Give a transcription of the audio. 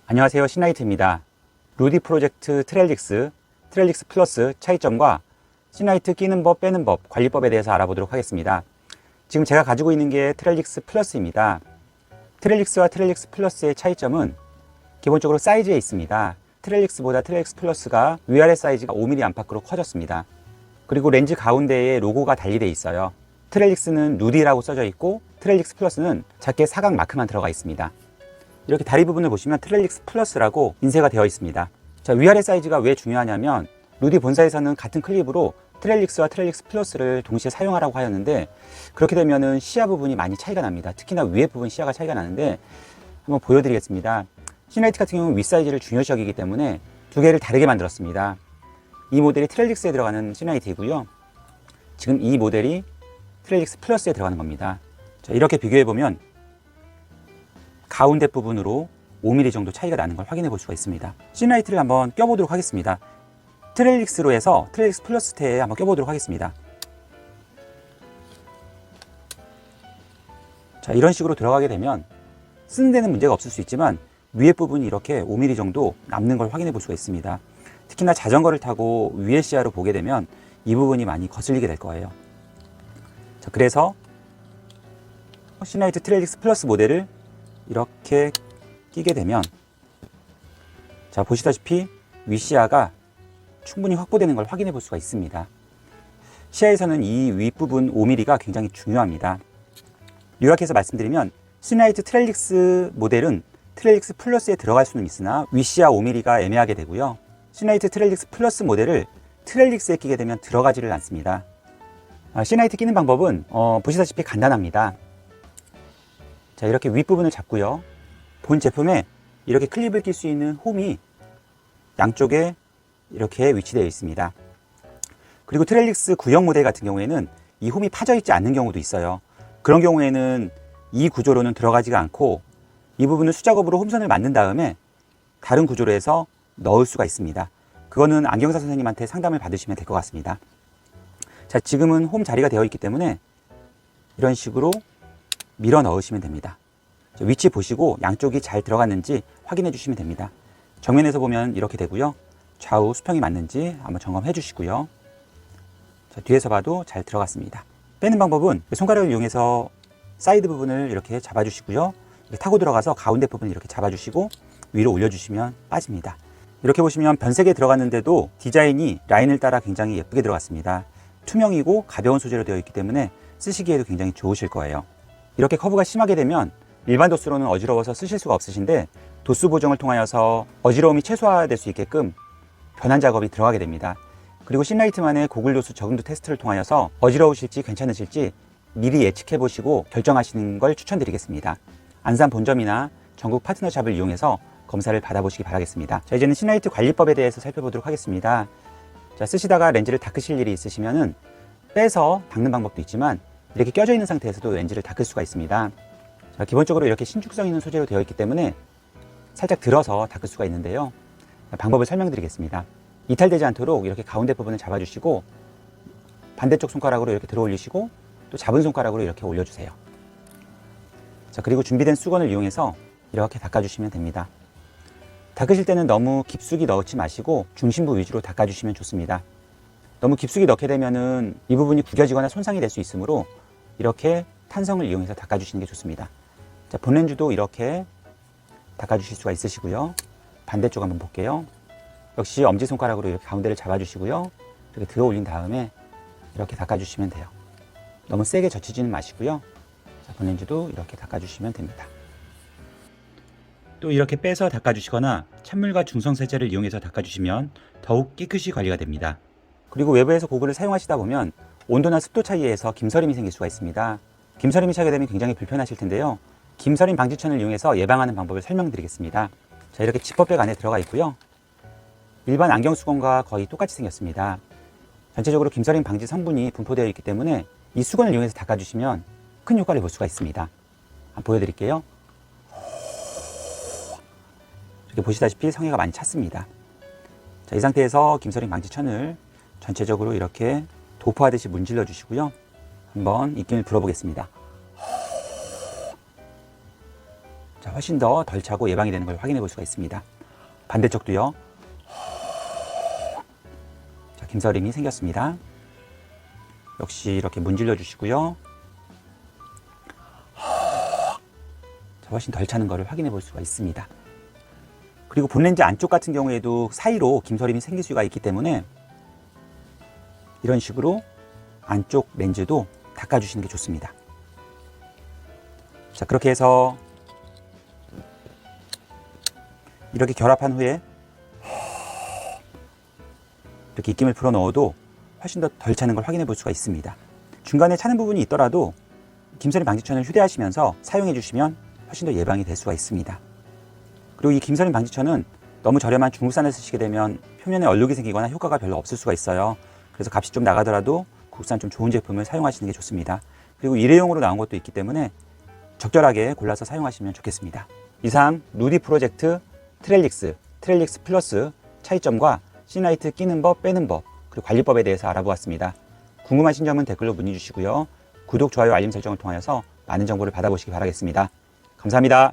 안녕하세요, 신라이트입니다. 루디 프로젝트 트렐릭스 플러스 차이점과 신라이트 끼는 법, 빼는 법, 관리법에 대해서 알아보도록 하겠습니다. 지금 제가 가지고 있는 게 트렐릭스 플러스입니다. 트렐릭스와 트렐릭스 플러스의 차이점은 기본적으로 사이즈에 있습니다. 트렐릭스보다 트렐릭스 플러스가 위아래 사이즈가 5mm 안팎으로 커졌습니다. 그리고 렌즈 가운데에 로고가 달리되어 있어요. 트렐릭스는 루디라고 써져 있고 트렐릭스 플러스는 작게 사각 마크만 들어가 있습니다. 이렇게 다리 부분을 보시면 트렐릭스 플러스라고 인쇄가 되어 있습니다. 자, 위아래 사이즈가 왜 중요하냐면 루디 본사에서는 같은 클립으로 트렐릭스와 트렐릭스 플러스를 동시에 사용하라고 하였는데 그렇게 되면은 시야 부분이 많이 차이가 납니다. 특히나 위에 부분 시야가 차이가 나는데 한번 보여드리겠습니다. 신라이트 같은 경우는 윗 사이즈를 중요시 여기기 때문에 두 개를 다르게 만들었습니다. 이 모델이 트렐릭스에 들어가는 신라이트이고요. 지금 이 모델이 트렐릭스 플러스에 들어가는 겁니다. 자, 이렇게 비교해 보면 가운데 부분으로 5mm 정도 차이가 나는 걸 확인해 볼 수가 있습니다. 신라이트를 한번 껴보도록 하겠습니다. 트렐릭스로 해서 트렐릭스 플러스 테에 한번 껴보도록 하겠습니다. 자, 이런 식으로 들어가게 되면 쓰는 데는 문제가 없을 수 있지만 위에 부분이 이렇게 5mm 정도 남는 걸 확인해 볼 수가 있습니다. 특히나 자전거를 타고 위에 시야로 보게 되면 이 부분이 많이 거슬리게 될 거예요. 자, 그래서 신라이트 트렐릭스 플러스 모델을 이렇게 끼게 되면 자, 보시다시피 윗시야가 충분히 확보되는 걸 확인해 볼 수가 있습니다. 시야에서는 이 윗부분 5mm가 굉장히 중요합니다. 요약해서 말씀드리면 신라이트 트렐릭스 모델은 트렐릭스 플러스에 들어갈 수는 있으나 윗시야 5mm가 애매하게 되고요. 신라이트 트렐릭스 플러스 모델을 트렐릭스에 끼게 되면 들어가지를 않습니다. 신라이트 끼는 방법은 보시다시피 간단합니다. 자, 이렇게 윗부분을 잡고요. 본 제품에 이렇게 클립을 낄 수 있는 홈이 양쪽에 이렇게 위치되어 있습니다. 그리고 트렐릭스 구형 모델 같은 경우에는 이 홈이 파져 있지 않는 경우도 있어요. 그런 경우에는 이 구조로는 들어가지가 않고 이 부분을 수작업으로 홈선을 만든 다음에 다른 구조로 해서 넣을 수가 있습니다. 그거는 안경사 선생님한테 상담을 받으시면 될 것 같습니다. 자, 지금은 홈 자리가 되어 있기 때문에 이런 식으로 밀어 넣으시면 됩니다. 위치 보시고 양쪽이 잘 들어갔는지 확인해 주시면 됩니다. 정면에서 보면 이렇게 되고요. 좌우 수평이 맞는지 한번 점검해 주시고요. 자, 뒤에서 봐도 잘 들어갔습니다. 빼는 방법은 손가락을 이용해서 사이드 부분을 이렇게 잡아주시고요. 타고 들어가서 가운데 부분을 이렇게 잡아주시고 위로 올려주시면 빠집니다. 이렇게 보시면 변색에 들어갔는데도 디자인이 라인을 따라 굉장히 예쁘게 들어갔습니다. 투명이고 가벼운 소재로 되어 있기 때문에 쓰시기에도 굉장히 좋으실 거예요. 이렇게 커브가 심하게 되면 일반 도수로는 어지러워서 쓰실 수가 없으신데 도수 보정을 통하여서 어지러움이 최소화될 수 있게끔 변환 작업이 들어가게 됩니다. 그리고 신라이트만의 고글 도수 적응도 테스트를 통하여서 어지러우실지 괜찮으실지 미리 예측해 보시고 결정하시는 걸 추천드리겠습니다. 안산 본점이나 전국 파트너샵을 이용해서 검사를 받아보시기 바라겠습니다. 자, 이제는 신라이트 관리법에 대해서 살펴보도록 하겠습니다. 자, 쓰시다가 렌즈를 닦으실 일이 있으시면은 빼서 닦는 방법도 있지만 이렇게 껴져 있는 상태에서도 렌즈를 닦을 수가 있습니다. 자, 기본적으로 이렇게 신축성 있는 소재로 되어 있기 때문에 살짝 들어서 닦을 수가 있는데요. 자, 방법을 설명드리겠습니다. 이탈되지 않도록 이렇게 가운데 부분을 잡아주시고 반대쪽 손가락으로 이렇게 들어 올리시고 또 잡은 손가락으로 이렇게 올려주세요. 자, 그리고 준비된 수건을 이용해서 이렇게 닦아주시면 됩니다. 닦으실 때는 너무 깊숙이 넣지 마시고 중심부 위주로 닦아주시면 좋습니다. 너무 깊숙이 넣게 되면은 이 부분이 구겨지거나 손상이 될 수 있으므로 이렇게 탄성을 이용해서 닦아주시는 게 좋습니다. 자, 본렌즈도 이렇게 닦아주실 수가 있으시고요. 반대쪽 한번 볼게요. 역시 엄지손가락으로 이렇게 가운데를 잡아주시고요. 이렇게 들어 올린 다음에 이렇게 닦아주시면 돼요. 너무 세게 젖히지는 마시고요. 자, 본렌즈도 이렇게 닦아주시면 됩니다. 또 이렇게 빼서 닦아주시거나 찬물과 중성세제를 이용해서 닦아주시면 더욱 깨끗이 관리가 됩니다. 그리고 외부에서 고글을 사용하시다 보면 온도나 습도 차이에서 김서림이 생길 수가 있습니다. 김서림이 차게 되면 굉장히 불편하실 텐데요. 김서림 방지천을 이용해서 예방하는 방법을 설명드리겠습니다. 자, 이렇게 지퍼백 안에 들어가 있고요. 일반 안경 수건과 거의 똑같이 생겼습니다. 전체적으로 김서림 방지 성분이 분포되어 있기 때문에 이 수건을 이용해서 닦아주시면 큰 효과를 볼 수가 있습니다. 한번 보여드릴게요. 이렇게 보시다시피 성에가 많이 찼습니다. 자, 이 상태에서 김서림 방지천을 전체적으로 이렇게 도포하듯이 문질러 주시고요. 한번 입김을 불어보겠습니다. 자, 훨씬 더 덜 차고 예방이 되는 걸 확인해 볼 수가 있습니다. 반대쪽도요. 자, 김서림이 생겼습니다. 역시 이렇게 문질러 주시고요. 자, 훨씬 덜 차는 것을 확인해 볼 수가 있습니다. 그리고 본렌즈 안쪽 같은 경우에도 사이로 김서림이 생길 수가 있기 때문에 이런 식으로 안쪽 렌즈도 닦아주시는 게 좋습니다. 자, 그렇게 해서 이렇게 결합한 후에 이렇게 입김을 풀어 넣어도 훨씬 더 덜 차는 걸 확인해 볼 수가 있습니다. 중간에 차는 부분이 있더라도 김서림 방지천을 휴대하시면서 사용해 주시면 훨씬 더 예방이 될 수가 있습니다. 그리고 이 김서림 방지천은 너무 저렴한 중국산을 쓰시게 되면 표면에 얼룩이 생기거나 효과가 별로 없을 수가 있어요. 그래서 값이 좀 나가더라도 국산 좀 좋은 제품을 사용하시는 게 좋습니다. 그리고 일회용으로 나온 것도 있기 때문에 적절하게 골라서 사용하시면 좋겠습니다. 이상 누디 프로젝트 트렐릭스 플러스 차이점과 시라이트 끼는 법, 빼는 법, 그리고 관리법에 대해서 알아보았습니다. 궁금하신 점은 댓글로 문의 주시고요. 구독, 좋아요, 알림 설정을 통하여서 많은 정보를 받아보시기 바라겠습니다. 감사합니다.